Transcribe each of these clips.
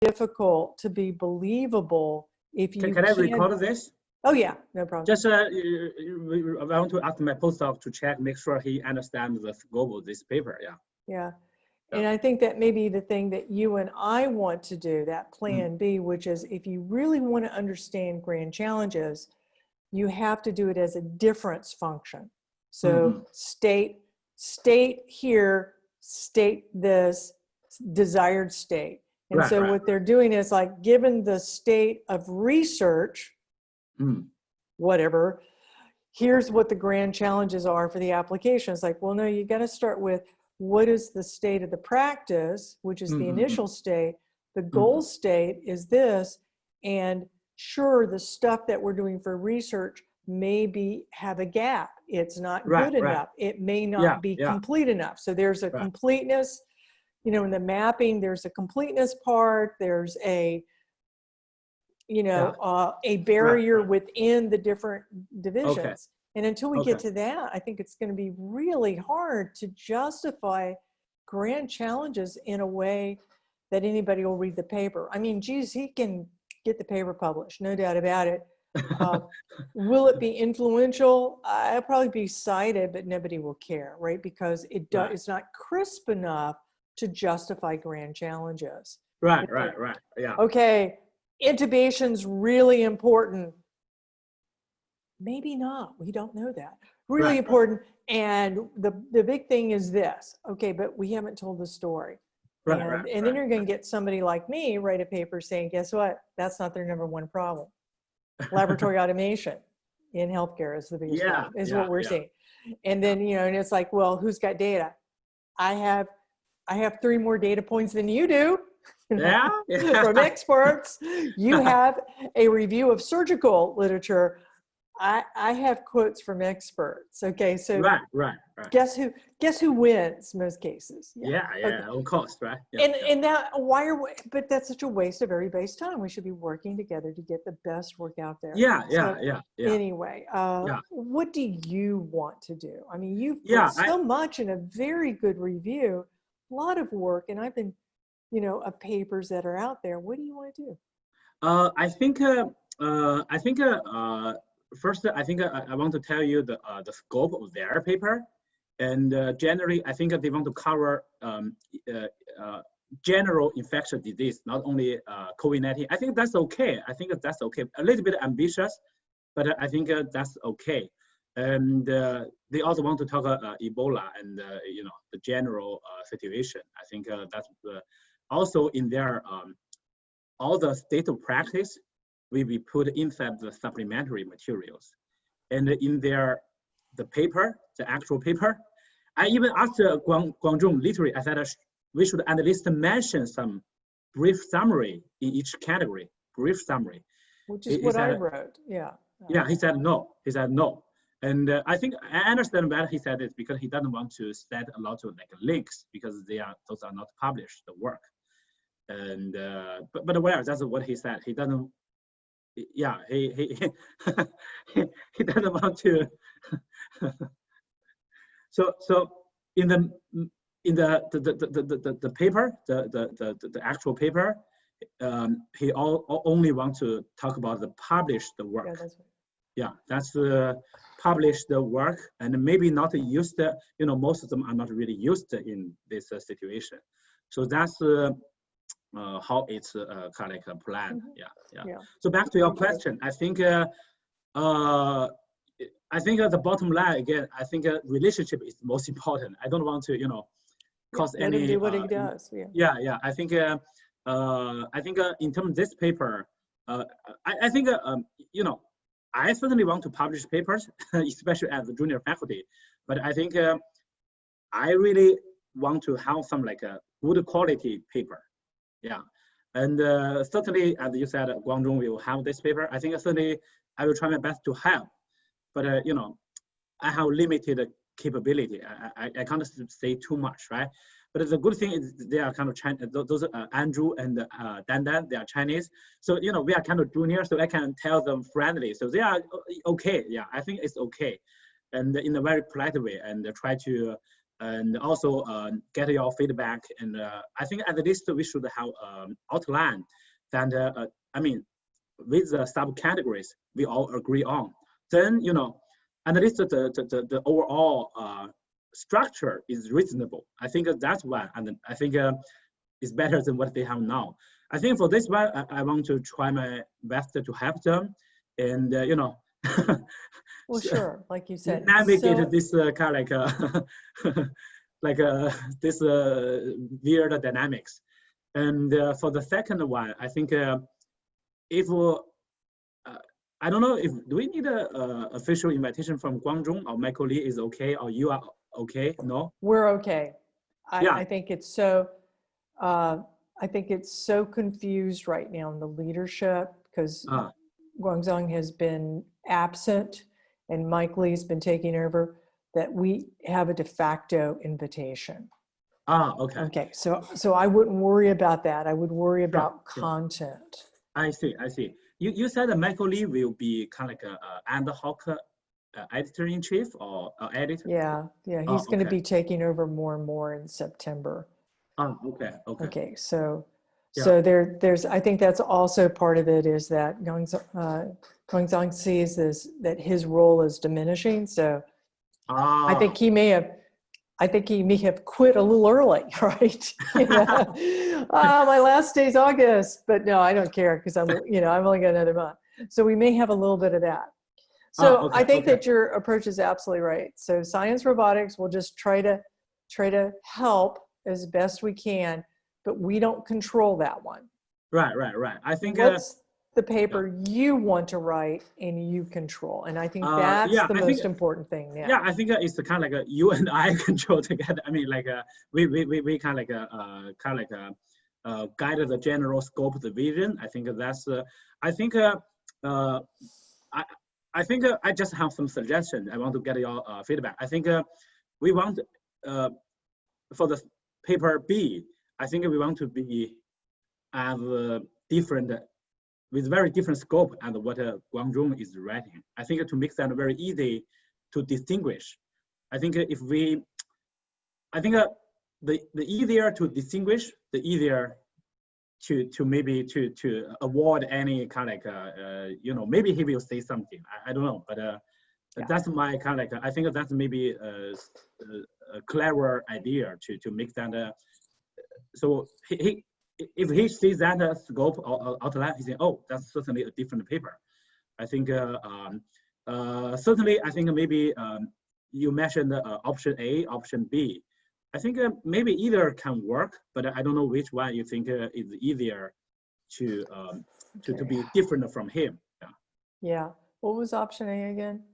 difficult to be believable if you Can I record this? Oh yeah, no problem. Just I want to ask my postdoc to check, make sure he understands the scope of this paper. Yeah. Yeah. And I think that may be the thing that you and I want to do, that plan B, which is if you really want to understand grand challenges, you have to do it as a difference function. So state here, state this desired state. And so what they're doing is like, given the state of research, whatever, here's what the grand challenges are for the application. It's like, well, no, you got to start with what is the state of the practice, which is the initial state. The goal state is this. And sure, the stuff that we're doing for research maybe have a gap. It's not good enough. It may not be complete enough. So there's a completeness, you know, in the mapping, there's a completeness part, there's a, you know, a barrier within the different divisions. Okay. And until we get to that, I think it's going to be really hard to justify grand challenges in a way that anybody will read the paper. I mean, geez, he can get the paper published, no doubt about it. Will it be influential? It'll probably be cited, but nobody will care, right? Because it's not crisp enough to justify grand challenges. Right. Yeah. Okay, intubation's really important. Maybe not. We don't know that. Really important. And the big thing is this. Okay, but we haven't told the story. And then you're going to get somebody like me write a paper saying, guess what? That's not their number one problem. Laboratory automation in healthcare is the biggest problem, is what we're seeing. And then, you know, and it's like, well, who's got data? I have 3 more data points than you do. From experts. You have a review of surgical literature. I have quotes from experts. Okay, so guess who wins most cases? Of course, right? And that but that's such a waste of everybody's time. We should be working together to get the best work out there. Anyway, what do you want to do? I mean, you've put so much in a very good review, a lot of work, and I've been, you know, of papers that are out there. What do you want to do? I think first, I think I want to tell you the scope of their paper, and generally, I think they want to cover general infectious disease, not only COVID-19. I think that's okay. That's okay. A little bit ambitious, but I think that's okay. And they also want to talk Ebola and you know, the general situation. I think that's also in their all the state of practice will be put inside the supplementary materials. And in the paper, the actual paper, I even asked Guangzhong literally, I said we should at least mention some brief summary in each category, brief summary. Which is what I wrote, yeah. Yeah, he said no, And I think I understand why he said it, because he doesn't want to set a lot of like links, because those are not published, the work. And but well, that's what he said. He doesn't. Yeah, he he doesn't want to. So in the paper, the actual paper, he only want to talk about the published work. Yeah, that's right. Yeah, that's the published work, and maybe not used. You know, most of them are not really used in this situation. So that's how it's kind of like a plan. Yeah. So back to your question, I think the bottom line again. I think relationship is most important. I don't want to, you know, cause let any. him do what he does. Yeah. I think in terms of this paper, I think you know, I certainly want to publish papers, especially as a junior faculty. But I think I really want to have some like a good quality paper. Yeah, and certainly, as you said, Guangzhong will have this paper. I think certainly I will try my best to have, but you know, I have limited capability. I can't say too much, right? But the good thing is they are kind of Chinese. Those Andrew and Dan, they are Chinese. So you know, we are kind of junior, so I can tell them friendly. So they are okay. Yeah, I think it's okay, and in a very polite way, and try to and also get your feedback. And I think at least we should have outline that, I mean, with the subcategories we all agree on. Then, at least the overall structure is reasonable. I think that's one, and I think it's better than what they have now. I think for this one, I want to try my best to help them, and Well, sure, like you said, navigate this kind of like this weird dynamics. And for the second one, I think if I don't know if do we need a official invitation from Guangzhou, or Michael Lee is okay, or you are okay? No, we're okay. Yeah. I think it's so. I think it's so confused right now in the leadership because Guangzhou has been absent and Mike Lee's been taking over, that we have a de facto invitation. Okay. Okay, so I wouldn't worry about that. I would worry about Sure. content. I see. You said that Michael Lee will be kind of like a ad hoc editor-in-chief or editor? Yeah, he's going to be taking over more and more in September. Okay. Okay, so Yeah. there's I think that's also part of it, is that Guangzhou sees this, that his role is diminishing. So I think he may have quit a little early, right? My last day's August, but no, I don't care because I'm only got another month. So we may have a little bit of that. So Okay, I think that your approach is absolutely right. So Science Robotics will just try to help as best we can, but we don't control that one. Right. I think what's the paper you want to write and you control, and I think that's the most important thing now. Yeah, I think it's kind of like you and I control together. I mean, like we kind of like guide the general scope of the vision. I think that's I think I just have some suggestions. I want to get your feedback. I think we want for the paper B, I think we want to be have different, with very different scope and what Guangzhou is writing. I think to make that very easy to distinguish. I think the easier to distinguish, the easier to maybe to avoid any kind of like maybe he will say something. I don't know, but that's my kind of like, I think that's maybe a clever idea to make that. So if he sees that scope or outline, he says, oh, that's certainly a different paper. I think certainly, I think maybe you mentioned option A, option B. I think maybe either can work, but I don't know which one you think is easier to be different from him. Yeah. What was option A again?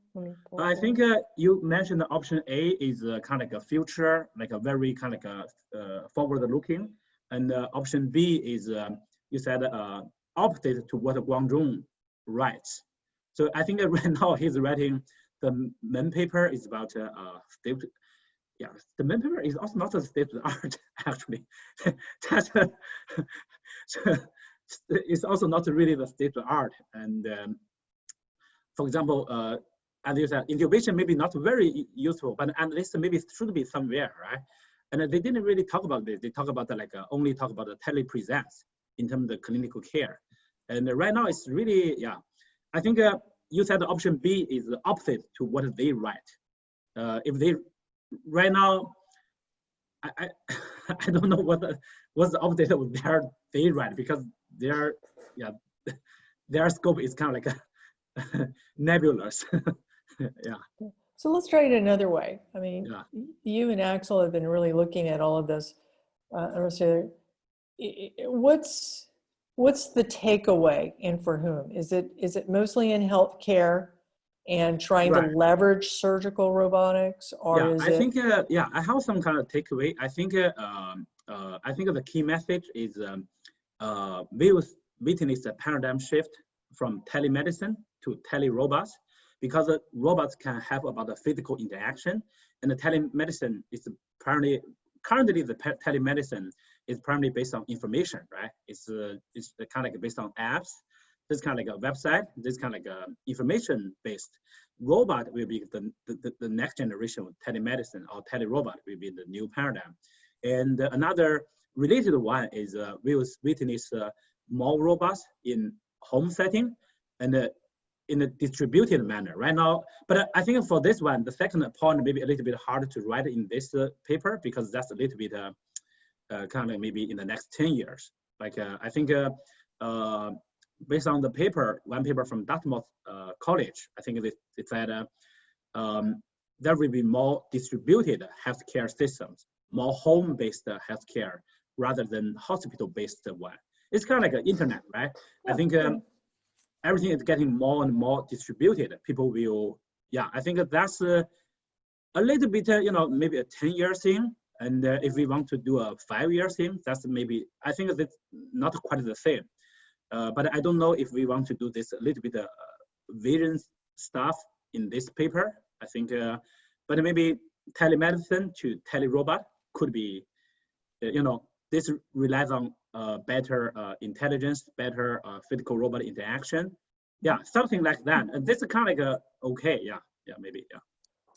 I think you mentioned the option A is kind of like a future, like a very kind of like a forward-looking, and option B is you said opposite to what Guangzhou writes. So I think right now he's writing the main paper is about state. Yeah, the main paper is also not a state of the art actually. That's it's also not really the state of the art. And for example, as you said, incubation maybe not very useful, but at least maybe it should be somewhere, right? And they didn't really talk about this. They talk about only talk about the telepresence in terms of clinical care. And right now it's really, I think you said the option B is the opposite to what they write. If they, right now, I don't know what's the update of they write, because their scope is kind of like a nebulous. So let's try it another way. I mean, you and Axel have been really looking at all of this. What's the takeaway, and for whom? Is it mostly in healthcare and trying to leverage surgical robotics, or is it? I think I have some kind of takeaway. I think the key message is we will witness a paradigm shift from telemedicine to telerobots, because robots can have about the physical interaction, and the telemedicine is currently the telemedicine is primarily based on information, right? It's kind of based on apps, This kind of like a website, this kind of like a information-based robot will be the next generation of telemedicine, or telerobot will be the new paradigm. And another related one is we will witness more robots in home setting and in a distributed manner right now. But I think for this one, the second point may be a little bit harder to write in this paper, because that's a little bit kind of maybe in the next 10 years. Like I think based on the paper, one paper from Dartmouth College, I think it said there will be more distributed healthcare systems, more home-based healthcare rather than hospital-based one. It's kind of like an internet, right? I think everything is getting more and more distributed. People will, yeah, I think that's a little bit, maybe a 10-year thing. And if we want to do a 5-year thing, that's maybe, I think that's not quite the same. But I don't know if we want to do this a little bit vision stuff in this paper. I think, but maybe telemedicine to telerobot could be, this relies on better intelligence, better physical robot interaction. Yeah, something like that. And this is kind of like okay, yeah, maybe, yeah.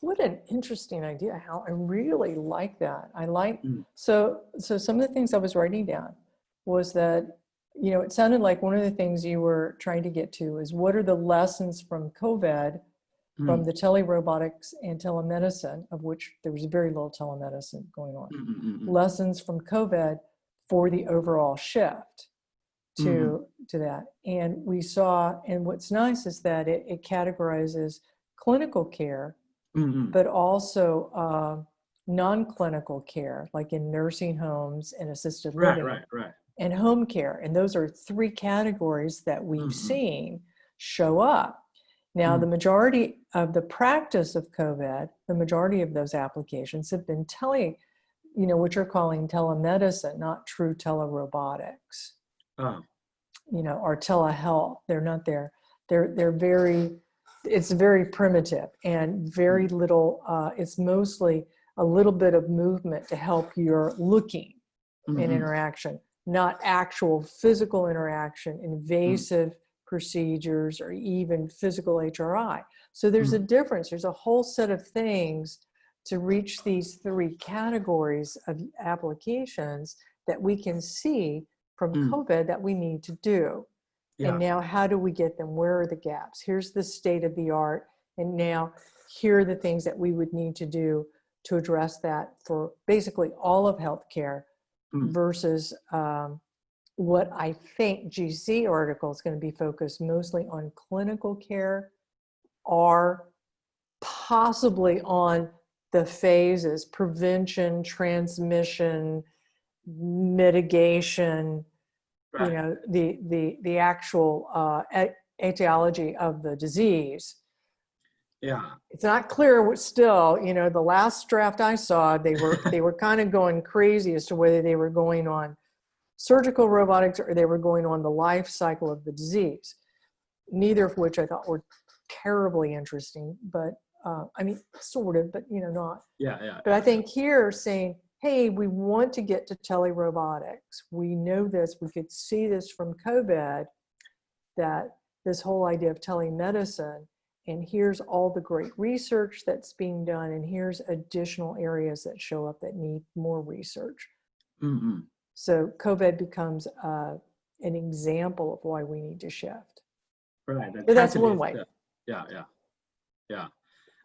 What an interesting idea, Hal. I really like that. I like, so some of the things I was writing down was that, it sounded like one of the things you were trying to get to is what are the lessons from COVID, from the telerobotics and telemedicine, of which there was very little telemedicine going on. Lessons from COVID for the overall shift to that. And we saw, and what's nice is that it categorizes clinical care, but also non-clinical care, like in nursing homes and assisted living, and home care. And those are 3 categories that we've seen show up. Now, the majority of the practice of COVID, the majority of those applications have been what you're calling telemedicine, not true telerobotics, or telehealth. They're not there. They're very, it's very primitive and very little, it's mostly a little bit of movement to help your looking and interaction, not actual physical interaction, invasive procedures, or even physical HRI. So there's a difference. There's a whole set of things to reach these 3 categories of applications that we can see from COVID that we need to do. And now how do we get them? Where are the gaps? Here's the state of the art. And now here are the things that we would need to do to address that for basically all of healthcare versus what I think GC article is going to be focused mostly on clinical care, or possibly on the phases: prevention, transmission, mitigation, the actual etiology of the disease. Yeah. It's not clear still, the last draft I saw, they were kind of going crazy as to whether they were going on surgical robotics or they were going on the life cycle of the disease, neither of which I thought were terribly interesting, but sort of, but not. But I think here saying, hey, we want to get to telerobotics. We know this, we could see this from COVID, that this whole idea of telemedicine, and here's all the great research that's being done, and here's additional areas that show up that need more research. So COVID becomes an example of why we need to shift. Right. But that's one way. Yeah.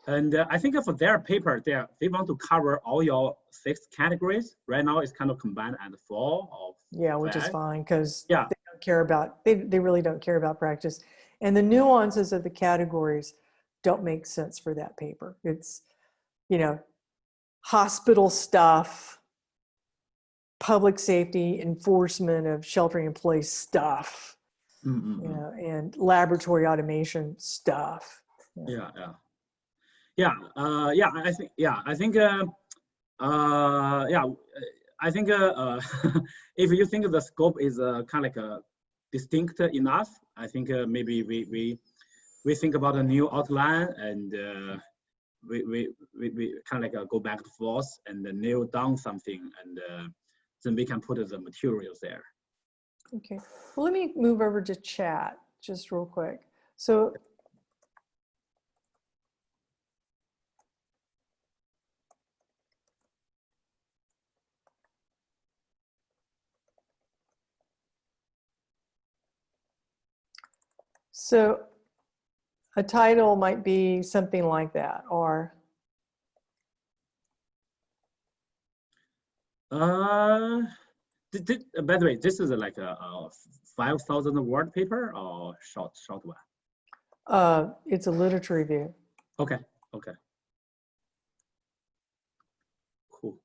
And I think for their paper, they want to cover all your 6 categories. Right now, it's kind of combined at 4 or 5. Which is fine, because they don't care about, they really don't care about practice. And the nuances of the categories don't make sense for that paper. It's, hospital stuff, public safety, enforcement of sheltering in place stuff, and laboratory automation stuff. I think if you think the scope is kind of like distinct enough, I think maybe we think about a new outline, and we kind of like go back and forth and nail down something, and then we can put the materials there. Okay. Well, let me move over to chat. just real quick. So a title might be something like that, or by the way, this is like a 5,000 word paper or short one? it's a literature review. Okay, okay. Cool.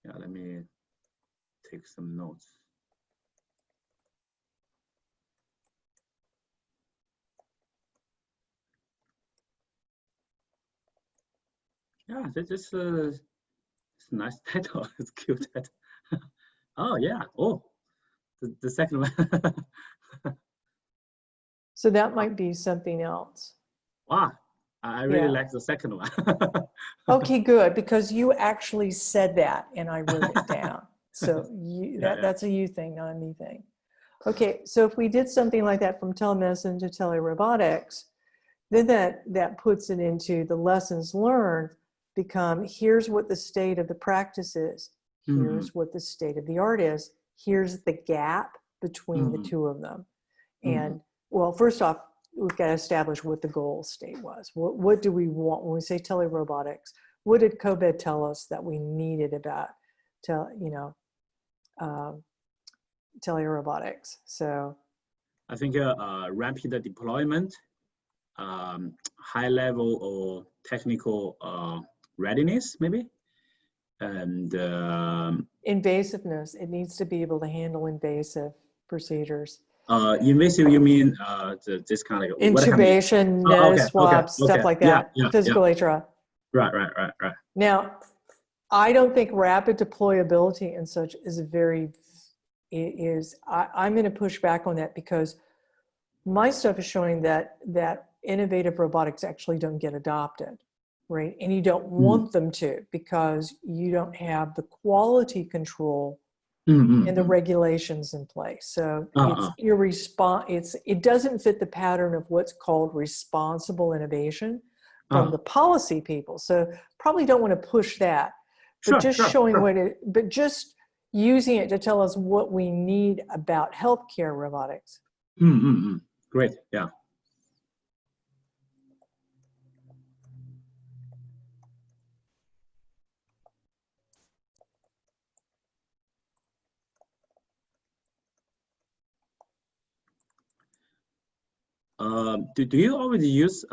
Yeah, let me take some notes. Yeah, this is it's a nice title. It's cute title. Oh yeah. Oh, the second one. So that might be something else. Wow, I really like the second one. Okay, good, because you actually said that and I wrote it down. So that's a you thing, not a me thing. Okay, so if we did something like that from telemedicine to telerobotics, then that puts it into the lessons learned become, here's what the state of the practice is. Here's what the state of the art is. Here's the gap between the two of them. And well, first off, we've got to establish what the goal state was. What do we want when we say telerobotics? What did COVID tell us that we needed about, telerobotics? So I think rapid deployment, high level or technical readiness, maybe, and invasiveness. It needs to be able to handle invasive procedures. Invasive, you mean this kind of intubation, nose swabs, stuff like that. Physical HRA. Right. Now, I don't think rapid deployability and such is I'm going to push back on that, because my stuff is showing that innovative robotics actually don't get adopted, right? And you don't want them to, because you don't have the quality control and the regulations in place. So it doesn't fit the pattern of what's called responsible innovation from the policy people. So probably don't want to push that, but but just using it to tell us what we need about healthcare robotics. Great, yeah. Do you always use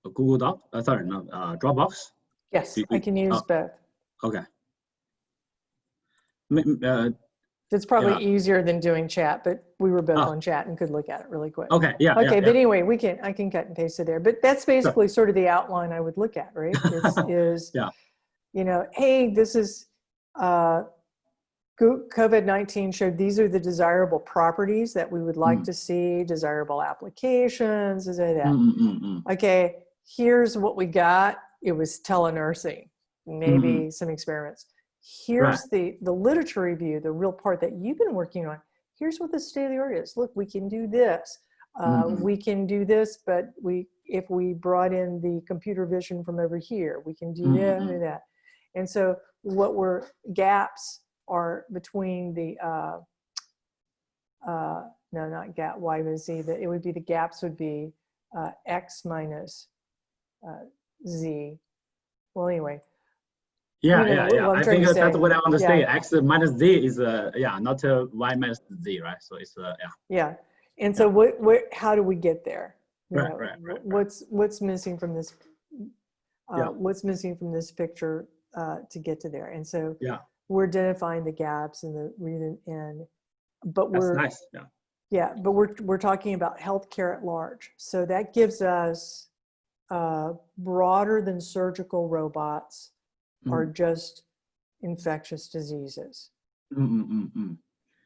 Google Doc? Dropbox? Yes, I can use both. Okay. It's probably easier than doing chat, but we were both on chat and could look at it really quick. Okay, yeah. Okay, but anyway, I can cut and paste it there. But that's basically sort of the outline I would look at, right? Hey, this is COVID-19 showed these are the desirable properties that we would like to see, desirable applications, Okay, here's what we got. It was telenursing, maybe some experiments. Here's the literature review, the real part that you've been working on. Here's what the state of the art is. Look, we can do this. We can do this, but if we brought in the computer vision from over here, we can do that. And so gaps are between the, no, not gap, Y with Z, it would be the gaps would be X minus Z. Well, anyway. Yeah. I think that's what I understand. X minus Z is, not Y minus Z, right? So it's, Yeah. And so how do we get there? Right. What's missing from this? What's missing from this picture to get to there? And so we're identifying the gaps and the reason, but we're nice. but we're talking about healthcare at large. So that gives us broader than surgical robots are just infectious diseases.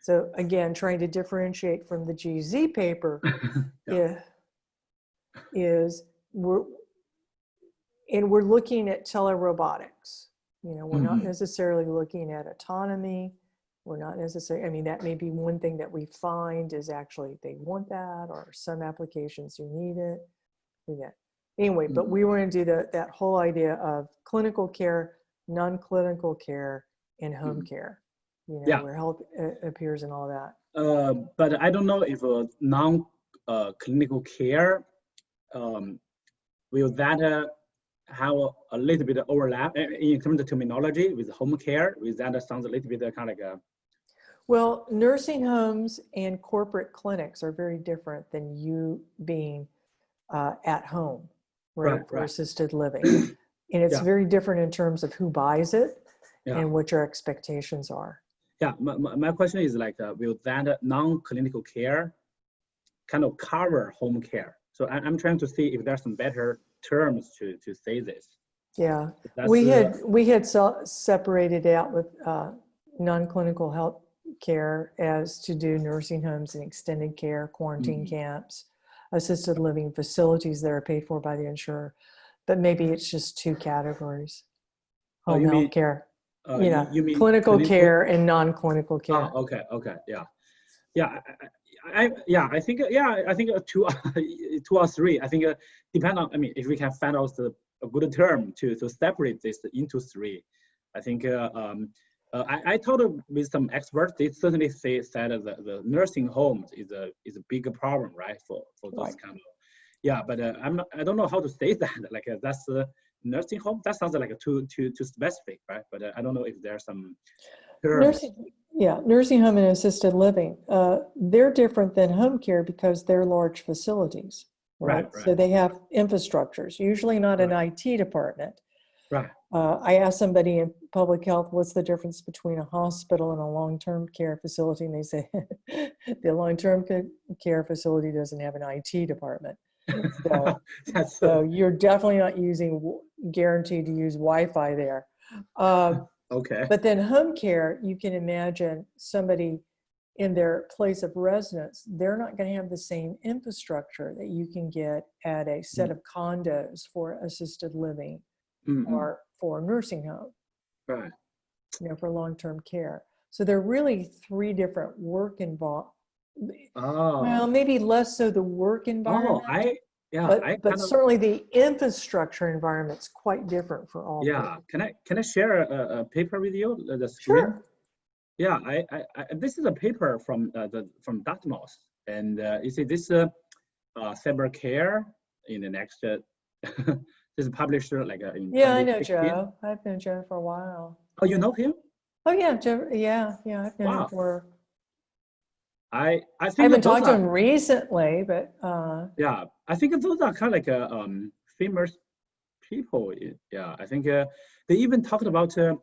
So again, trying to differentiate from the GZ paper is we're looking at telerobotics. We're not necessarily looking at autonomy We're not necessarily, I mean, that may be one thing that we find is actually they want that, or some applications you need it. Yeah. Anyway, but we were going to do that whole idea of clinical care, non-clinical care, and home care, Yeah. where health appears in all that. But I don't know if non-clinical care, will that have a little bit of overlap in terms of terminology with home care? With that sounds a little bit kind of like a. Well, nursing homes and corporate clinics are very different than you being at home, right, for assisted living. And it's very different in terms of who buys it and what your expectations are. Yeah, my question is like, will that non-clinical care kind of cover home care? So I'm trying to see if there's some better terms to say this. Yeah, we had separated out with non-clinical health care as to do nursing homes and extended care, quarantine camps, assisted living facilities that are paid for by the insurer. But maybe it's just two categories. Home health care, you mean clinical care and non-clinical care. Oh, okay, I think two two or three. I think depend on. I mean, if we can find out a good term to separate this into three, I think. I talked with some experts. They certainly said that the nursing homes is a bigger problem, right? For those kind of. Yeah, but I don't know how to say that. Like that's a nursing home. That sounds like too specific, right? But I don't know if there's some terms. Nursing home and assisted living. They're different than home care because they're large facilities, right? So they have infrastructures, usually not an IT department. Right. I asked somebody in public health, what's the difference between a hospital and a long-term care facility? And they say, the long-term care facility doesn't have an IT department. So you're definitely not guaranteed to use Wi-Fi there. Okay. But then home care, you can imagine somebody in their place of residence, they're not going to have the same infrastructure that you can get at a set of condos for assisted living or for a nursing home, right? For long-term care. So there are really three different work involved. Oh. Well, maybe less so the work environment. But certainly the infrastructure environment's quite different for all. Yeah, can I share a paper with you? The screen. Sure. Yeah, I this is a paper from Dartmouth, and you see this cyber care in the next. This is published like in. Yeah, I know Joe. I've known Joe for a while. Oh, you know him? Oh yeah, Joe. Yeah, I've known him for. I think I haven't talked to him recently, but. Yeah, I think those are kind of like famous people. Yeah, I think they even talked about the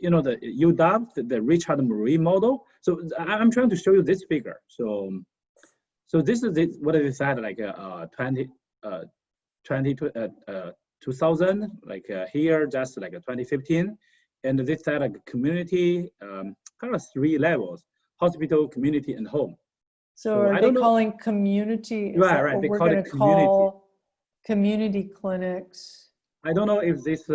UW, the Richard Murray model. So I'm trying to show you this figure. So this is what they said, like 2000, like here just like 2015, and they said like community, kind of three levels: hospital, community, and home. So are they calling community? Right. They we're call going it to community. call community clinics. I don't know if this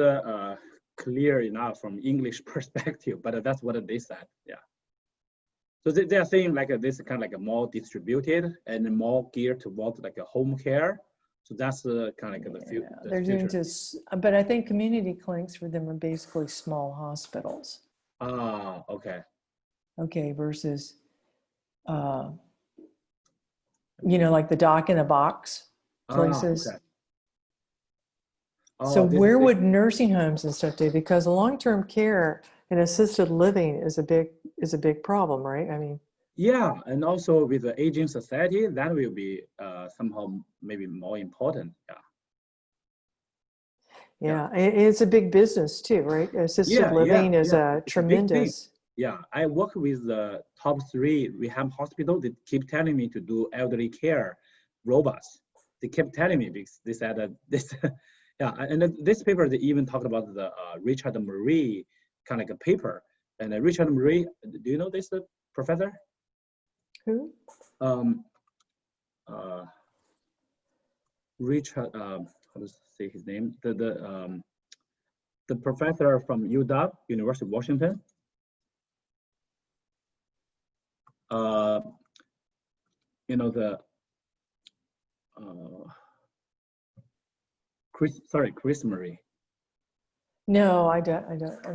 clear enough from English perspective, but that's what they said. Yeah. So they are saying like this kind of like a more distributed and more geared towards like a home care. So that's kind of like the future. They're doing just, but I think community clinics for them are basically small hospitals. Ah, okay. Okay, versus, like the doc in a box places. Okay. Oh, so where would nursing homes and stuff do? Because long-term care and assisted living is a big problem, right? I mean. Yeah, and also with the aging society, that will be somehow maybe more important. Yeah, it's a big business too, right? Assisted living is a tremendous. Yeah, I work with the top 3 rehab hospitals. They keep telling me to do elderly care robots. They kept telling me because they said that this. Yeah, and this paper, they even talked about the Richard Murray kind of like a paper. And Richard Murray, do you know this professor? Who? Richard, how to say his name? The professor from UW, University of Washington. you know, the Chris Murray. No, I'm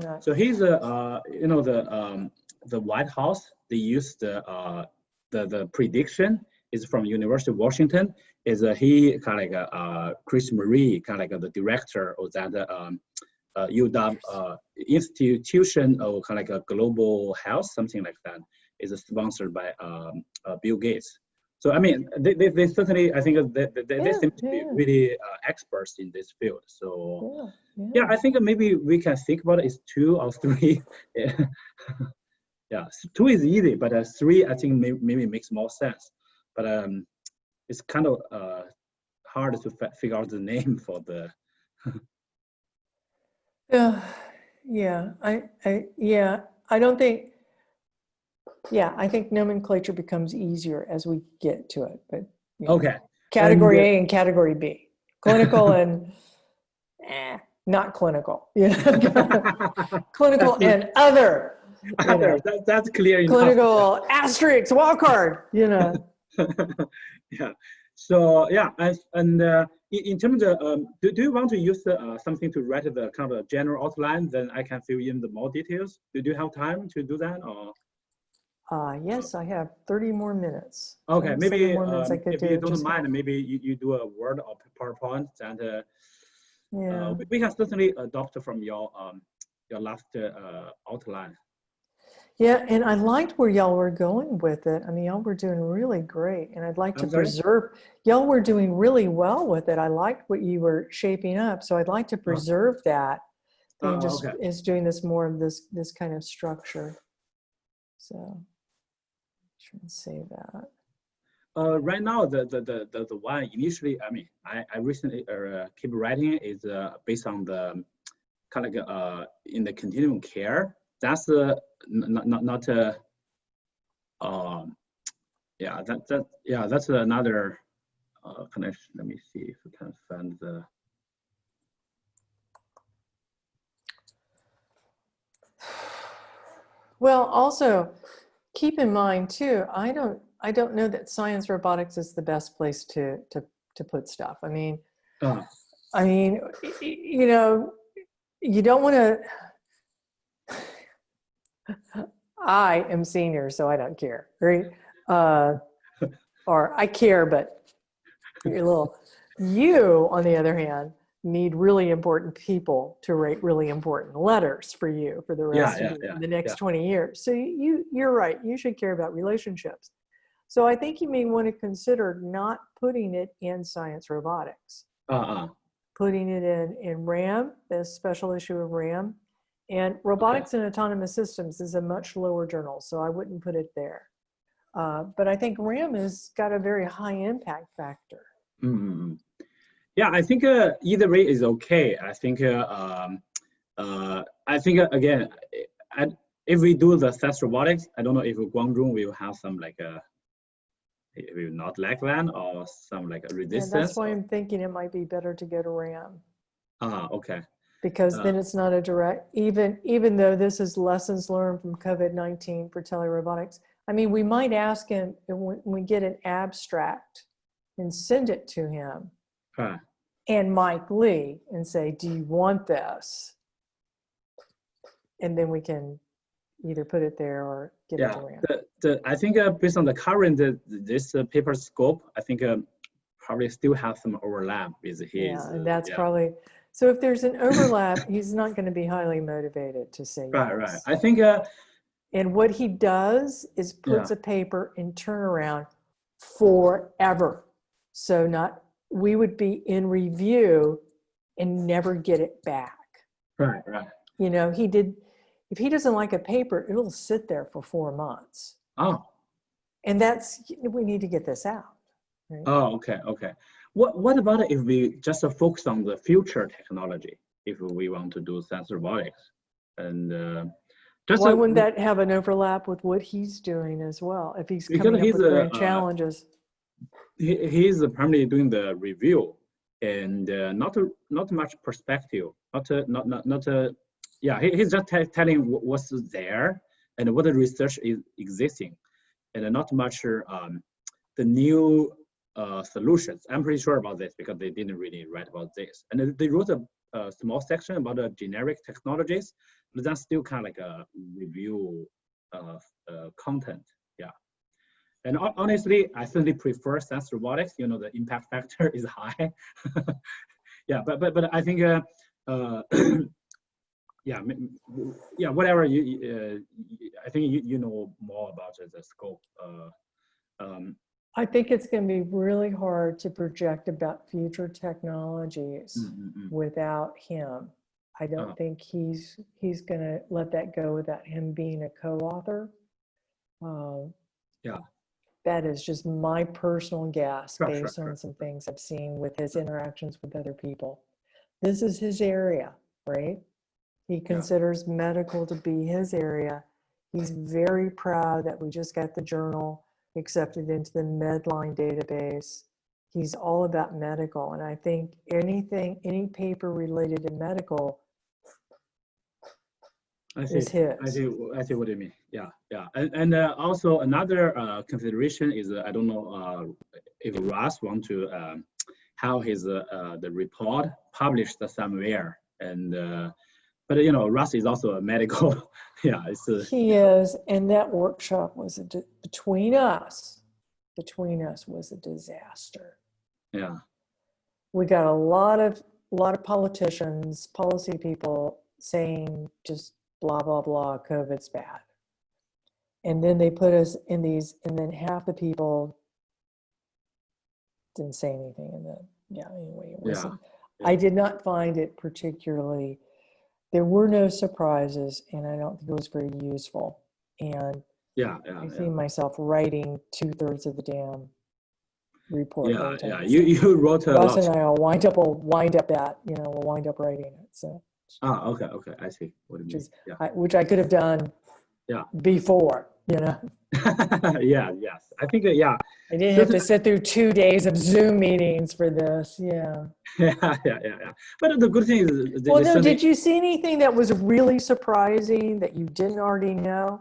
not. So he's you know, the White House. They use the prediction is from University of Washington. Is he kind of like Chris Murray, kind of like the director of that UW institution of kind of like a global health, something like that, is sponsored by Bill Gates. So I mean, they certainly, I think they seem to be really experts in this field. So yeah, I think maybe we can think about it as 2 or 3. Yeah, 2 is easy, but 3 I think maybe makes more sense. But it's kind of hard to figure out the name for the. I don't think. Yeah, I think nomenclature becomes easier as we get to it. But okay, category A and category B, clinical and not clinical. Clinical and other. That's clear enough. Clinical asterisk wildcard. Yeah. So yeah, and in terms of do you want to use something to write the kind of general outline? Then I can fill in the more details. Do you have time to do that or? Yes, I have 30 more minutes. Okay, maybe if you don't just mind, maybe you do a Word or PowerPoint, and we can certainly adopt from your last outline. Yeah, and I liked where y'all were going with it. I mean, y'all were doing really great, and I'd like to preserve. Y'all were doing really well with it. I liked what you were shaping up, so I'd like to preserve that. And just is doing this more of this kind of structure. So. Try and save that. Right now, the one initially, I mean, I recently keep writing is based on the kind of like in the continuum care. That's not that's another connection. Let me see if we can find the. Well, also. Keep in mind too, I don't know that science robotics is the best place to put stuff. I mean, you don't want to. I am senior, so I don't care, right? Or I care, but you're little. You, on the other hand, need really important people to write really important letters for you for the rest of the next 20 years. So you're right. You should care about relationships. So I think you may want to consider not putting it in science robotics. Putting it in RAM, the special issue of RAM. And robotics and autonomous systems is a much lower journal, so I wouldn't put it there. But I think RAM has got a very high impact factor. Mm-hmm. Yeah, I think either way is okay. I think again, if we do the science robotics, I don't know if Guangzhou will have some like it will not like that or some like a resistance. Yeah, that's why I'm thinking it might be better to go to RAM. Okay. Because then it's not a direct, even though this is lessons learned from COVID-19 for telerobotics. I mean, we might ask him when we get an abstract and send it to him. And Mike Lee and say, do you want this? And then we can either put it there or give it to RAM. I think based on the current, this paper scope, I think probably still have some overlap with his. Yeah, and that's probably, so if there's an overlap, he's not going to be highly motivated to say yes. Right. I think. And what he does is puts a paper in turnaround forever. So we would be in review and never get it back. Right. If he doesn't like a paper, it'll sit there for 4 months. Oh. And we need to get this out. Right? Oh, okay. What about if we just focus on the future technology, if we want to do science robotics? And why wouldn't that have an overlap with what he's doing as well, if he's coming up with grand challenges? He's primarily doing the review and not much perspective. He's just telling what's there and what the research is existing. and not much the new solutions. I'm pretty sure about this because they didn't really write about this. And they wrote a small section about the generic technologies, but that's still kind of like a review content. Yeah. And honestly, I certainly prefer Science Robotics. You know, the impact factor is high. Yeah, but I think yeah, whatever you I think you know more about the scope. I think it's going to be really hard to project about future technologies without him. I don't think he's going to let that go without him being a co-author. Yeah. That is just my personal guess based on Sure. some things I've seen with his interactions with other people. This is his area, right? He considers medical to be his area. He's very proud that we just got the journal accepted into the Medline database. He's all about medical. And I think any paper related to medical is his. I see what you mean. Yeah. And also another consideration is I don't know if Russ want to have his the report published somewhere, and but you know Russ is also a medical. Yeah, he is, and that workshop was between us was a disaster. Yeah, we got a lot of politicians, policy people saying just blah blah blah, COVID's bad, and then they put us in these, and then half the people didn't say anything, and then anyway, it wasn't. I did not find it particularly. There were no surprises, and I don't think it was very useful. And I see myself writing 2/3 of the damn report. You wrote a lot. Russ and I will wind up that, we'll wind up writing it. So. Okay, I see what you mean. Which I could have done. Before, Yes. I think I didn't have to sit through 2 days of Zoom meetings for this. Yeah. But the good thing is, did you see anything that was really surprising that you didn't already know?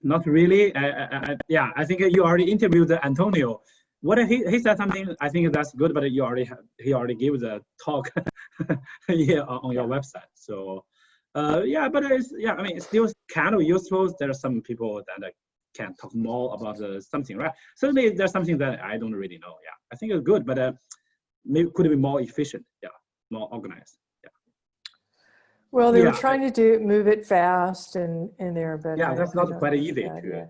Not really. I think you already interviewed Antonio. What he said something. I think that's good, but he already gave the talk here on your website. So. But it's still kind of useful. There are some people that can talk more about something, right? Certainly, there's something that I don't really know. Yeah, I think it's good, but maybe could be more efficient. Yeah, more organized. Yeah. Well, they were trying to move it fast and there, but that's not quite easy to.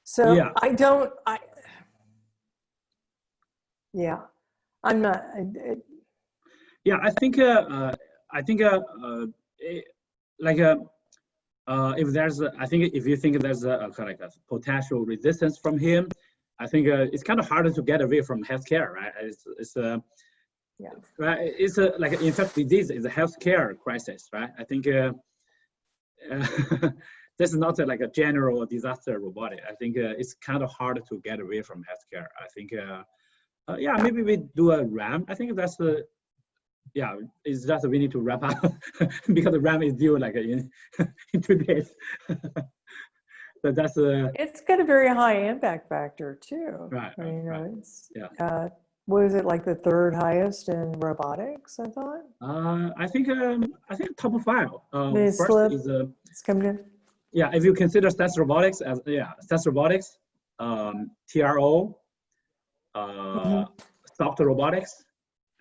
So I don't. I'm not. I think if there's if you think there's a kind of like a potential resistance from him, I think it's kind of harder to get away from healthcare, right? Right. It's like infectious disease is a healthcare crisis, right? I think this is not like a general disaster robotic. I think it's kind of hard to get away from healthcare. I think maybe we do a RAM. I think that's it's just we need to wrap up because the RAM is due like in 2 days. But that's it's got a very high impact factor too. Right. It's what is it, like the 3rd highest in robotics? I thought. I think top 5. First is it's coming in. Yeah, if you consider Science Robotics as Science Robotics, TRO, software robotics.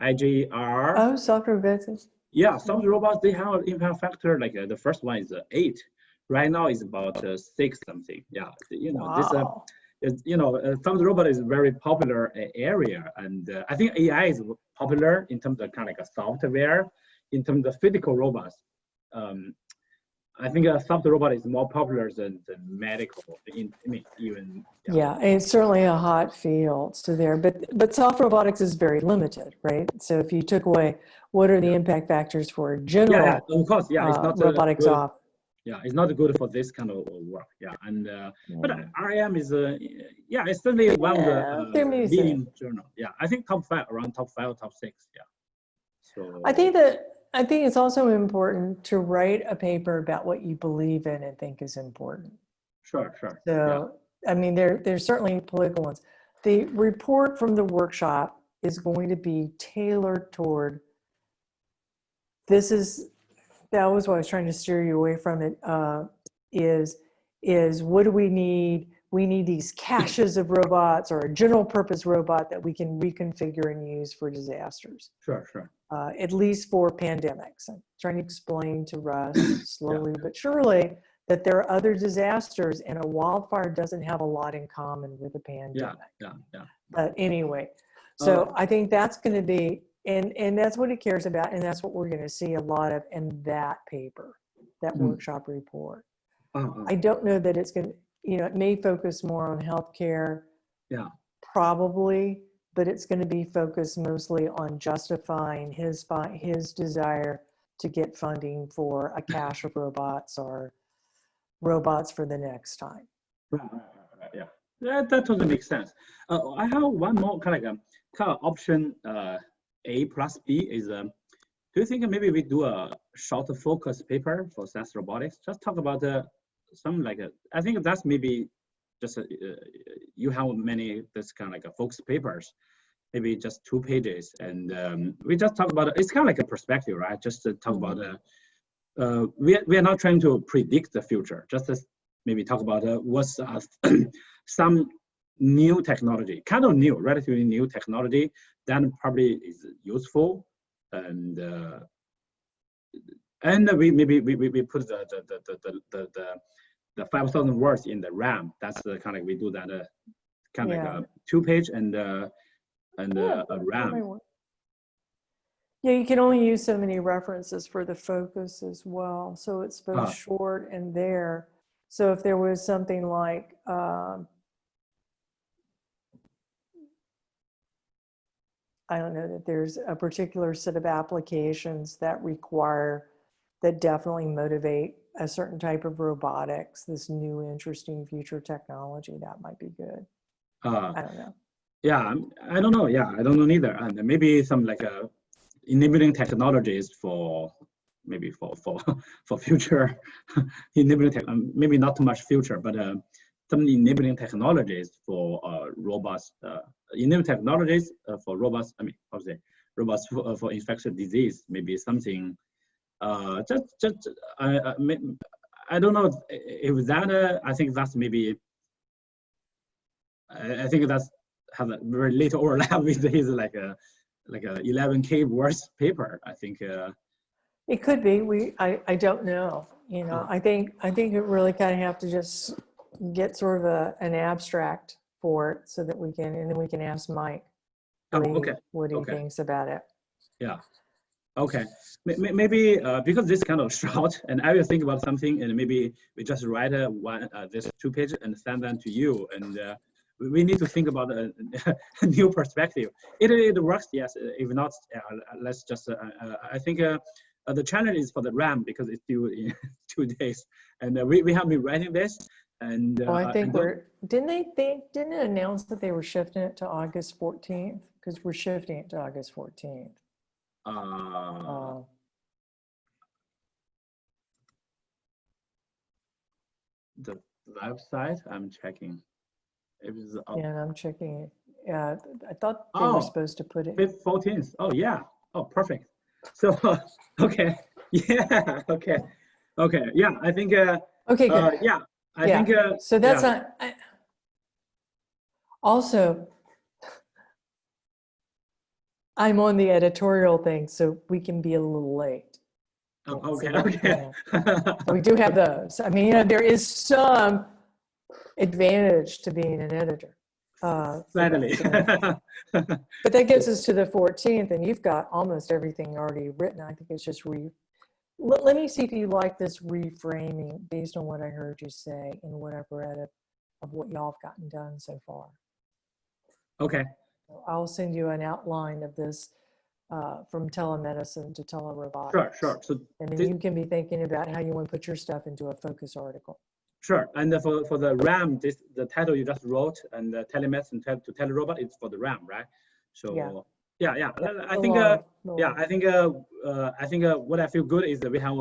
IGR. Oh, software robotics. Yeah, software robots, they have an impact factor like the first one is 8. Right now is about 6 something. Yeah, Wow. software robot is a very popular area, and I think AI is popular in terms of kind of like a software. In terms of physical robots, I think a software robot is more popular than medical. Even. Yeah, it's certainly a hot field. So but software robotics is very limited, right? So if you took away, what are the impact factors for general? Of course, it's not robotics good. off. Yeah, it's not good for this kind of work. Yeah, and but RM is it's certainly one of the leading journal. Yeah, I think top 5, top 6. Yeah. So I think that I think it's also important to write a paper about what you believe in and think is important. Sure, sure. So, I mean, there's certainly political ones. The report from the workshop is going to be tailored toward, that was what I was trying to steer you away from it, is what do we need? We need these caches of robots or a general purpose robot that we can reconfigure and use for disasters. Sure, sure. At least for pandemics. I'm trying to explain to Russ slowly but surely that there are other disasters, and a wildfire doesn't have a lot in common with a pandemic. Yeah. But anyway, so I think that's going to be, and that's what he cares about, and that's what we're going to see a lot of in that paper, that workshop report. I don't know that it's going to, it may focus more on healthcare. Yeah. Probably, but it's going to be focused mostly on justifying his desire to get funding for a cache of robots or robots for the next time. Right. Yeah. That totally makes sense. I have one more kind of option A plus B is, do you think maybe we do a short focus paper for Science Robotics? Just talk about some I think that's maybe just you have many this kind of like a focus papers, maybe just 2 pages, and we just talk about it's kind of like a perspective, right? Just to talk about we are not trying to predict the future, just to maybe talk about what's some new technology, kind of new, relatively new technology that probably is useful, and we put the 5,000 words in the RAM. That's the kind of, we do that kind of like a 2-page and a RAM. Yeah, you can only use so many references for the focus as well. So it's both short and there. So if there was something like, I don't know, that there's a particular set of applications that definitely motivate a certain type of robotics, this new interesting future technology, that might be good. I don't know. Yeah, I don't know. Yeah, I don't know neither. And maybe some like enabling technologies for maybe for future enabling tech, maybe not too much future, but some enabling technologies for robots. Enabling technologies for robots. I mean, how to say, robots for infectious disease. Maybe something. I don't know if that. I think that's maybe. I think that's have a very little overlap with his like a 11K words paper. I think. It could be. I don't know. I think it really kind of have to just get sort of an abstract for it so that we can, and then we can ask Mike what he thinks about it. Yeah. Okay. Maybe because this kind of short, and I will think about something, and maybe we just write this 2 pages and send them to you, and we need to think about a new perspective. It works, yes. If not, let's just. I think the challenge is for the RAM because it's due in 2 days, and we have been writing this. And I think didn't it announce that they were shifting it to August 14th? Because we're shifting it to August 14th. The website, I'm checking. It was yeah, I'm checking it. Yeah, I thought they were supposed to put it 14th. Oh yeah. Oh, perfect. So okay. Yeah. Okay. Yeah. I think. Okay. Good. Yeah. I think. So that's not. Also, I'm on the editorial thing, so we can be a little late. Okay. So we do have those. I mean, there is some advantage to being an editor. Finally. But that gets us to the 14th, and you've got almost everything already written. I think it's just let me see if you like this reframing based on what I heard you say and what I've read of what y'all have gotten done so far. Okay. I'll send you an outline of this from telemedicine to telerobotics. Sure. So and then you can be thinking about how you want to put your stuff into a focus article. Sure. And for the RAM, the title you just wrote, and the telemedicine to telerobot is for the RAM, right? So Yeah. I The think, long, the yeah, long. I think what I feel good is that we have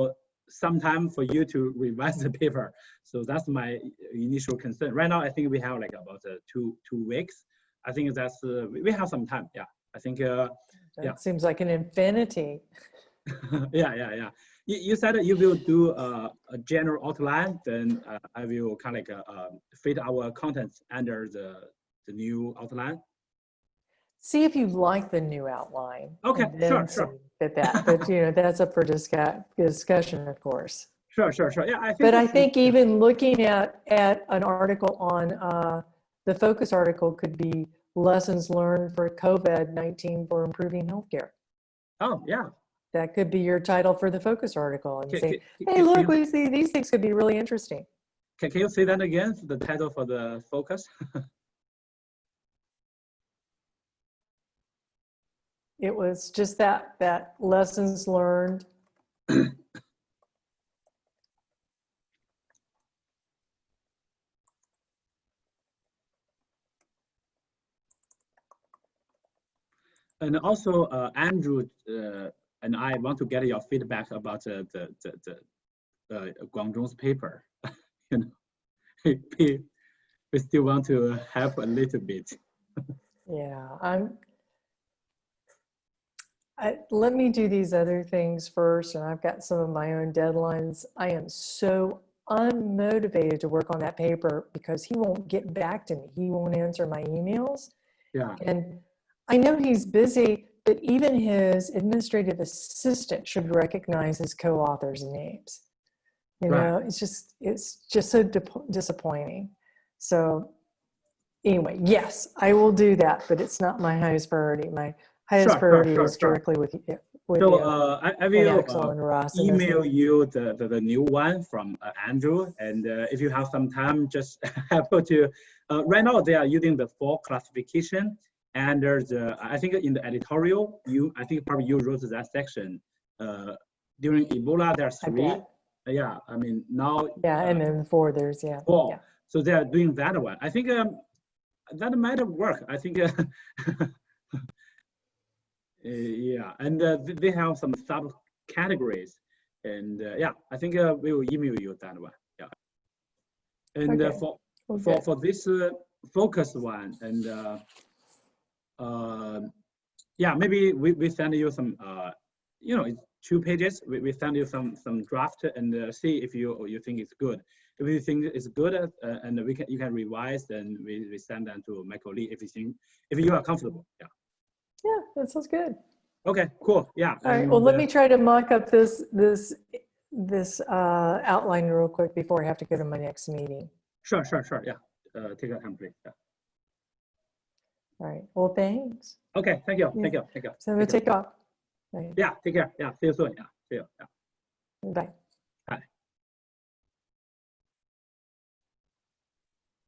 some time for you to revise the paper. So that's my initial concern. Right now, I think we have like about 2 weeks. I think that's we have some time. Yeah, I think. Yeah, That seems like an infinity. yeah. You said that you will do a general outline, then I will kind of like fit our contents under the new outline. See if you like the new outline. Okay, And sure, then see sure. that. But that's up for discussion, of course. Sure. Yeah, I think But I this is, think even looking at an article on the Focus article could be lessons learned for COVID-19 for improving healthcare. oh, yeah. That could be your title for the Focus article and Can, say, can, hey, can, look, can, we see these things could be really interesting. can you say that again, the title for the focus? It was just that lessons learned. And also, Andrew and I want to get your feedback about the Guangzhong's paper. You know, we still want to help a little bit. Yeah, let me do these other things first, and I've got some of my own deadlines. I am so unmotivated to work on that paper because he won't get back to me. He won't answer my emails. Yeah. And I know he's busy, but even his administrative assistant should recognize his co-authors' names. You know, Right. it's just so disappointing. So anyway, yes, I will do that, but it's not my highest priority. My highest priority is directly with So you. I Hey, will Axel and Ross. email you the new one from Andrew, and if you have some time, just happen to. Right now they are using the 4 classification, and there's I think in the editorial I think probably you wrote that section. During Ebola there's 3. Yeah, I mean now. Yeah, and then 4 there's 4. Yeah. So they are doing that one. I think that might work. I think. Yeah, and they have some subcategories, and yeah, I think we will email you that one. Yeah, and Okay. for this focus one, and yeah, maybe we send you some you know, it's 2 pages. We send you some draft and see if you think it's good. If you think it's good and you can revise, then we send them to my colleague if you are comfortable. Yeah. Yeah, that sounds good. Okay, cool. Yeah. All right. Well, let me try to mock up this outline real quick before I have to go to my next meeting. Sure. Yeah. Take your time, please. Yeah. All right. Well, thanks. Okay. Thank you. So I'm gonna take off. Yeah. Take care. Yeah. See you soon. Yeah. See you. Yeah. Bye.